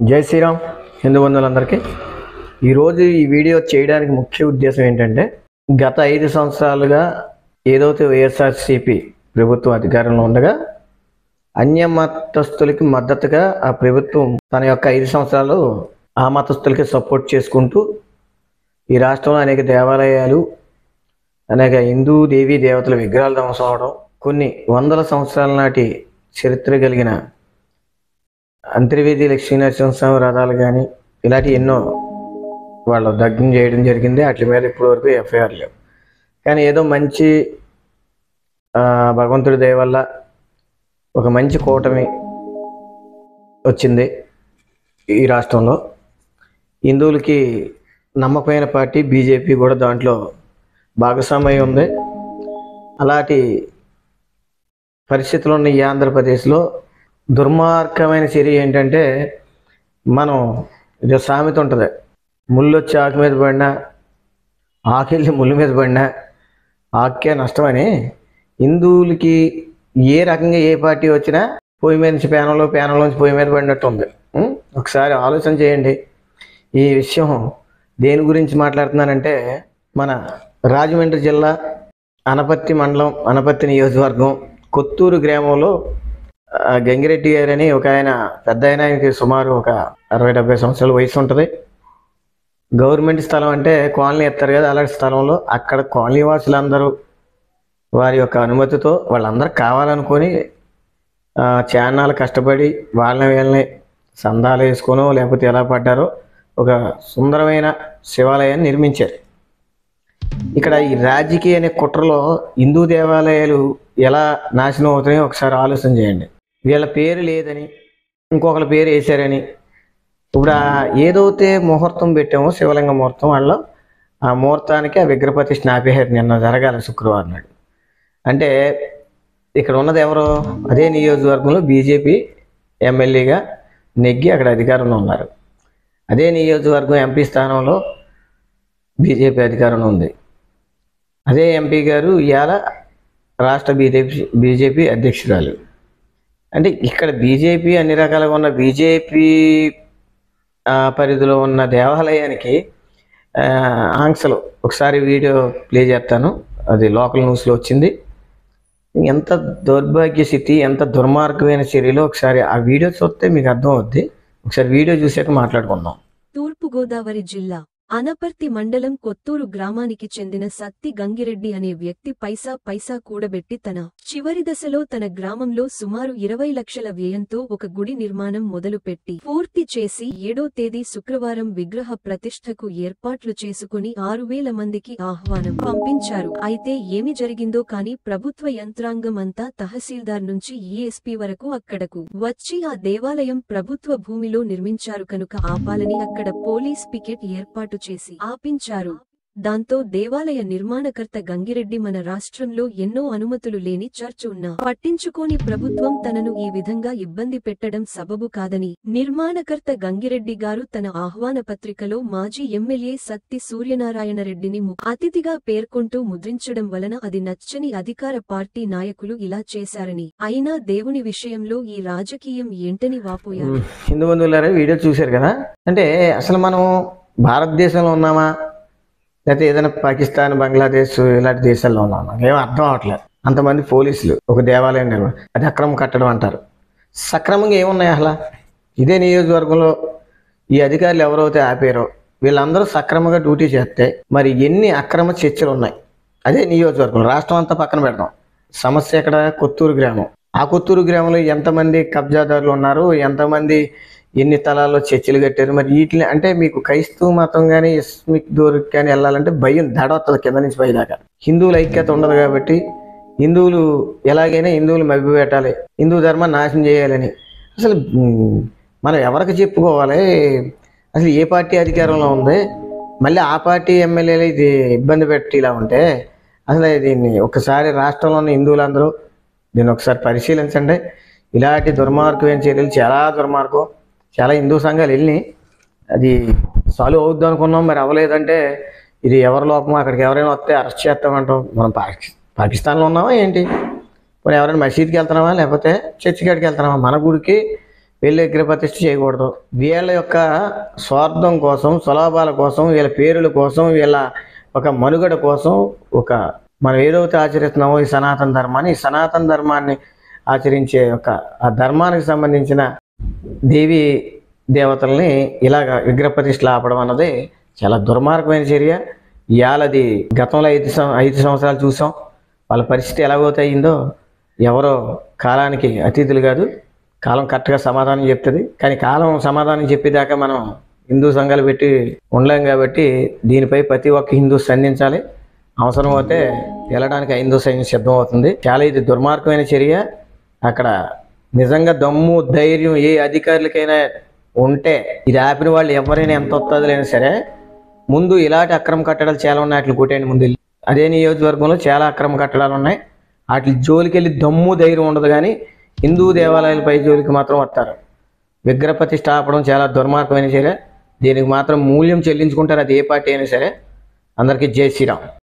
జై శ్రీరామ్ హిందూ బంధువులందరికీ ఈరోజు ఈ వీడియో చేయడానికి ముఖ్య ఉద్దేశం ఏంటంటే గత 5 సంవత్సరాలుగా ఏదైతే వైఎస్ఆర్సీపీ ప్రభుత్వం అధికారంలో ఉండగా అన్య మతస్థులకి మద్దతుగా ఆ ప్రభుత్వం తన యొక్క 5 సంవత్సరాలు ఆ మతస్థులకి సపోర్ట్ చేసుకుంటూ ఈ రాష్ట్రంలో అనేక దేవాలయాలు అనేక హిందూ దేవీ దేవతల విగ్రహాలు ధ్వంసం అవడం, కొన్ని వందల సంవత్సరాల నాటి చరిత్ర కలిగిన అంతర్వేది లక్ష్మీనరసింహస్వామి రథాలు కానీ ఇలాంటి ఎన్నో వాళ్ళు దగ్ధం చేయడం జరిగింది. వాటి మీద ఇప్పటివరకు ఎఫ్ఐఆర్ లేవు. కానీ ఏదో మంచి భగవంతుడి దయ వల్ల ఒక మంచి కూటమి వచ్చింది ఈ రాష్ట్రంలో. హిందువులకి నమ్మకమైన పార్టీ బీజేపీ కూడా దాంట్లో భాగస్వామ్యం ఉంది. అలాంటి పరిస్థితులు ఉన్న ఈ ఆంధ్రప్రదేశ్లో దుర్మార్గమైన చర్య ఏంటంటే, మనం ఇది సామెత ఉంటుంది, ముళ్ళు వచ్చి ఆకు మీద పడినా ఆకెళ్ళి ముళ్ళు మీద పడినా ఆకే నష్టమని. హిందువులకి ఏ రకంగా ఏ పార్టీ వచ్చినా పొయ్యి మీద నుంచి ప్యానంలోంచి పొయ్యి మీద పడినట్టు ఉంది. ఒకసారి ఆలోచన చేయండి. ఈ విషయం దేని గురించి మాట్లాడుతున్నానంటే, మన రాజమండ్రి జిల్లా అనపర్తి మండలం, అనపర్తి నియోజకవర్గం కొత్తూరు గ్రామంలో గంగిరెడ్డి గారు అని ఒక ఆయన పెద్ద ఆయనకి సుమారు ఒక 60-70 సంవత్సరాల వయసు ఉంటుంది. గవర్నమెంట్ స్థలం అంటే కాలనీ ఎత్తారు కదా, అలాంటి స్థలంలో అక్కడ కాలనీ వాసులందరూ వారి యొక్క అనుమతితో వాళ్ళందరూ కావాలనుకొని చాన్నాళ్ళు కష్టపడి వీళ్ళని సందాలు వేసుకొనో లేకపోతే ఎలా పడ్డారో ఒక సుందరమైన శివాలయాన్ని నిర్మించారు. ఇక్కడ ఈ రాజకీయ అనే కుట్రలో హిందూ దేవాలయాలు ఎలా నాశనం అవుతున్నాయో ఒకసారి ఆలోచన చేయండి. వీళ్ళ పేరు లేదని ఇంకొకరి పేరు వేశారని ఇప్పుడు ఏదైతే ముహూర్తం పెట్టామో శివలింగ ముహూర్తం, వాళ్ళలో ఆ ముహూర్తానికి ఆ విగ్రహ ప్రతిష్ఠ ఆపేశారు. నిన్న జరగాలి శుక్రవారం నాడు. అంటే ఇక్కడ ఉన్నది ఎవరు? అదే నియోజకవర్గంలో బీజేపీ ఎమ్మెల్యేగా నెగ్గి అక్కడ అధికారంలో ఉన్నారు. అదే నియోజకవర్గం ఎంపీ స్థానంలో బీజేపీ అధికారంలో ఉంది. అదే ఎంపీ గారు ఇవాళ రాష్ట్ర బీజేపీ అధ్యక్షురాలు. అంటే ఇక్కడ బీజేపీ అన్ని రకాలుగా ఉన్న బీజేపీ పరిధిలో ఉన్న దేవాలయానికి ఆంక్షలు. ఒకసారి వీడియో ప్లే చేస్తాను, అది లోకల్ న్యూస్లో వచ్చింది. ఎంత దౌర్భాగ్య స్థితి, ఎంత దుర్మార్గమైన చర్యలో ఒకసారి ఆ వీడియో చూస్తే మీకు అర్థం అవుద్ది. ఒకసారి వీడియో చూసాక మాట్లాడుకుందాం. తూర్పుగోదావరి జిల్లా అనపర్తి మండలం కొత్తూరు గ్రామానికి చెందిన సత్తి గంగిరెడ్డి అనే వ్యక్తి పైసా కూడబెట్టి తన చివరి దశలో తన గ్రామంలో సుమారు 20 లక్షల వ్యయంతో ఒక గుడి నిర్మాణం మొదలుపెట్టి పూర్తి చేసి 7వ తేదీ శుక్రవారం విగ్రహ ప్రతిష్ఠకు ఏర్పాట్లు చేసుకుని 6,000 మందికి ఆహ్వానం పంపించారు. అయితే ఏమి జరిగిందో కాని ప్రభుత్వ యంత్రాంగం అంతా తహసీల్దార్ నుంచి ఈఎస్పీ వరకు అక్కడకు వచ్చి ఆ దేవాలయం ప్రభుత్వ భూమిలో నిర్మించారు కనుక ఆపాలని అక్కడ పోలీస్ పికెట్ ఏర్పాటు చేసి ఆపించారు. దాంతో దేవాలయ నిర్మాణకర్త గంగిరెడ్డి మన రాష్ట్రంలో ఎన్నో అనుమతులు లేని చర్చ్ ఉన్నా పట్టించుకోని ప్రభుత్వం తనను ఈ విధంగా ఇబ్బంది పెట్టడం సబబు కాదని నిర్మాణకర్త గంగిరెడ్డి గారు తన ఆహ్వాన పత్రికలో మాజీ ఎమ్మెల్యే సత్తి సూర్యనారాయణరెడ్డిని అతిథిగా పేర్కొంటూ ముద్రించడం వలన అది నచ్చని అధికార పార్టీ నాయకులు ఇలా చేశారని, అయినా దేవుని విషయంలో ఈ రాజకీయం ఏంటని వాపోయారు. హిందూ బంధువులారా, వీడియో చూశారు కదా. అంటే అసలు మనం భారతదేశంలో ఉన్నామా లేకపోతే ఏదైనా పాకిస్తాన్, బంగ్లాదేశ్ ఇలాంటి దేశాల్లో ఉన్నామా? ఏం అర్థం అవట్లేదు. అంతమంది పోలీసులు ఒక దేవాలయం నిర్మాణం, అది అక్రమ కట్టడం అంటారు. సక్రమంగా ఏమున్నాయి అసలు? ఇదే నియోజకవర్గంలో ఈ అధికారులు ఎవరైతే ఆపారో వీళ్ళందరూ సక్రమంగా డ్యూటీ చేస్తే మరి ఎన్ని అక్రమ చర్చలు ఉన్నాయి అదే నియోజకవర్గం. రాష్ట్రం అంతా పక్కన పెడదాం. సమస్య ఎక్కడ? కొత్తూరు గ్రామం. ఆ కొత్తూరు గ్రామంలో ఎంతమంది కబ్జాదారులు ఉన్నారు, ఎంతమంది ఎన్ని తలాల్లో చర్చలు కట్టారు. మరి వీటిని అంటే మీకు క్రైస్తవ మతం కానీ ఇస్లామిక్ దూరికి కానీ వెళ్ళాలంటే భయం దడవస్తుంది కింద నుంచి పైదాకా. హిందువుల ఐక్యత ఉండదు కాబట్టి హిందువులు ఎలాగైనా హిందువులు మభ్యపెట్టాలి, హిందూ ధర్మాన్ని నాశనం చేయాలని అసలు మనం ఎవరికి చెప్పుకోవాలి? అసలు ఏ పార్టీ అధికారంలో ఉంది? మళ్ళీ ఆ పార్టీ ఎమ్మెల్యేలు ఇది ఇబ్బంది పెట్టి ఇలా ఉంటే అసలు దీన్ని ఒకసారి రాష్ట్రంలో ఉన్న హిందువులందరూ దీన్ని ఒకసారి పరిశీలించండి. ఇలాంటి దుర్మార్గమైన చర్యలు చాలా దుర్మార్గం. చాలా హిందూ సంఘాలు వెళ్ళి అది సాల్వ్ అవుద్దాం అనుకున్నాం, మరి అవ్వలేదంటే ఇది ఎవరి లోపమో, అక్కడికి ఎవరైనా వస్తే అరెస్ట్ చేస్తామంటాం. మనం పాకిస్తాన్లో ఉన్నామా ఏంటి? మరి ఎవరైనా మసీద్కి వెళ్తున్నామా లేకపోతే చర్చి కాడికి వెళ్తున్నామా? మన గుడికి వీళ్ళ విగ్రహ ప్రతిష్ఠ చేయకూడదు. వీళ్ళ యొక్క స్వార్థం కోసం, స్వలాభాల కోసం, వీళ్ళ పేరుల కోసం, వీళ్ళ ఒక మనుగడ కోసం మనం ఏదైతే ఆచరిస్తున్నామో ఈ సనాతన ధర్మాన్ని ఆచరించే ఆ ధర్మానికి సంబంధించిన దేవీ దేవతల్ని ఇలాగ విగ్రహ ప్రతిష్టలు ఆపడం అన్నది చాలా దుర్మార్గమైన చర్య. ఇవాళ అది గతంలో 5 సంవత్సరాలు చూసాం. వాళ్ళ పరిస్థితి ఎలాగవుతాయిందో ఎవరో కాలానికి అతీతులు కాదు. కాలం కరెక్ట్గా సమాధానం చెప్తుంది. కానీ కాలం సమాధానం చెప్పేదాకా మనం హిందూ సంఘాలు పెట్టి ఉండలేం. కాబట్టి దీనిపై ప్రతి ఒక్క హిందూ స్పందించాలి. అవసరం అయితే వెళ్ళడానికి హిందూ సైన్యం సిద్ధం అవుతుంది. చాలా ఇది దుర్మార్గమైన చర్య. అక్కడ నిజంగా దమ్ము ధైర్యం ఏ అధికారులకైనా ఉంటే ఇది ఆపిన వాళ్ళు ఎవరైనా ఎంత వస్తుందిలైనా సరే ముందు ఇలాంటి అక్రమ కట్టడాలు చాలా ఉన్నాయి, వాటిని కొట్టేయండి ముందు. అదే నియోజకవర్గంలో చాలా అక్రమ కట్టడాలు ఉన్నాయి. వాటి జోలికి వెళ్ళి దమ్ము ధైర్యం ఉండదు. కానీ హిందూ దేవాలయాలపై జోలికి మాత్రం వస్తారు. విగ్రహ ప్రతిష్ఠ ఆపడం చాలా దుర్మార్గమైన చర్య. దీనికి మాత్రం మూల్యం చెల్లించుకుంటారు, అది ఏ పార్టీ అయినా సరే. అందరికీ జై శ్రీరామ్.